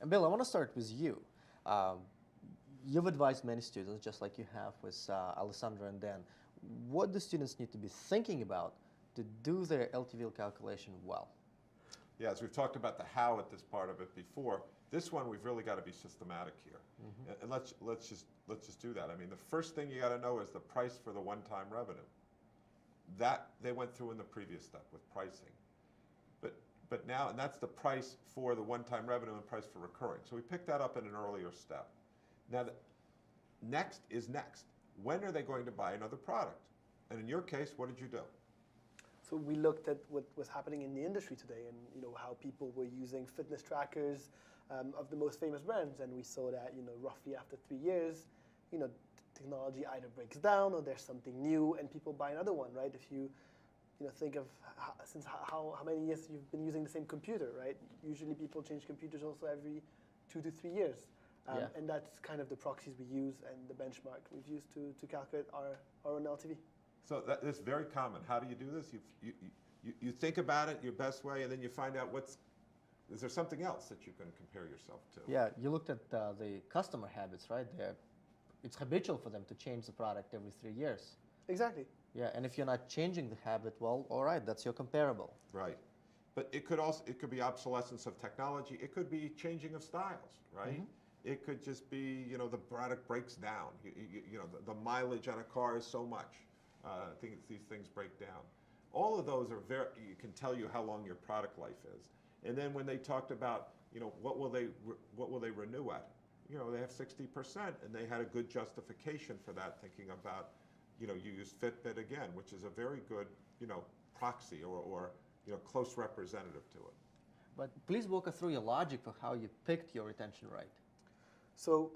And Bill, I want to start with you. Um, you've advised many students, just like you have with Alessandra and Dan. What do students need to be thinking about to do their LTV calculation well? Yeah, as we've talked about the how at this part of it before, this one we've really got to be systematic here, and let's just do that. I mean, the first thing you got to know is the price for the one-time revenue. That they went through in the previous step with pricing, but now, and that's the price for the one-time revenue and price for recurring. So we picked that up in an earlier step. Now, next is next. When are they going to buy another product? And in your case, what did you do? So we looked at what was happening in the industry today, and how people were using fitness trackers of the most famous brands, and we saw that roughly after 3 years, technology either breaks down or there's something new, and people buy another one, right? If you think of how many years you've been using the same computer, right? Usually people change computers also every 2 to 3 years, and that's kind of the proxies we use and the benchmark we've used to calculate our own LTV. So that's very common. How do you do this? You think about it your best way, and then you find out is there something else that you can compare yourself to? Yeah, you looked at the customer habits, right? It's habitual for them to change the product every 3 years. Exactly. Yeah, and if you're not changing the habit, well, all right, that's your comparable. Right. But it could be obsolescence of technology. It could be changing of styles, right? It could just be, the product breaks down. The mileage on a car is so much. These things break down. All of those are you can tell you how long your product life is. And then when they talked about, what will they renew at? They have 60%, and they had a good justification for that, thinking about, you use Fitbit again, which is a very good, proxy or close representative to it. But please walk us through your logic for how you picked your retention rate. So,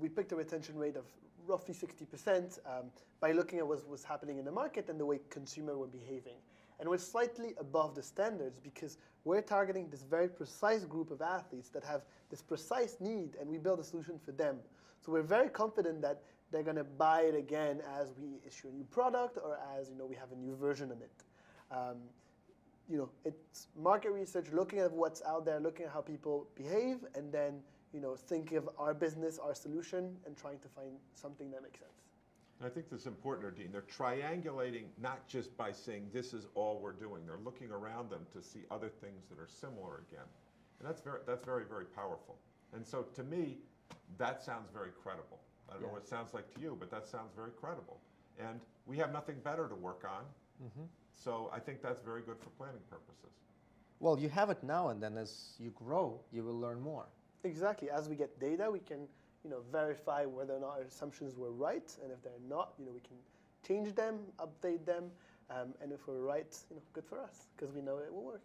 we picked a retention rate of roughly 60% by looking at what was happening in the market and the way consumers were behaving. And we're slightly above the standards because we're targeting this very precise group of athletes that have this precise need, and we build a solution for them. So we're very confident that they're going to buy it again as we issue a new product or as we have a new version of it. It's market research, looking at what's out there, looking at how people behave, and then think of our business, our solution, and trying to find something that makes sense. And I think this is important, Dean. They're triangulating not just by saying this is all we're doing. They're looking around them to see other things that are similar again. And that's very, very powerful. And so to me, that sounds very credible. I don't know what it sounds like to you, but that sounds very credible. And we have nothing better to work on. So I think that's very good for planning purposes. Well, you have it now, and then as you grow, you will learn more. Exactly. As we get data, we can verify whether or not our assumptions were right, and if they're not, we can change them, update them, and if we're right, good for us, because we know it will work.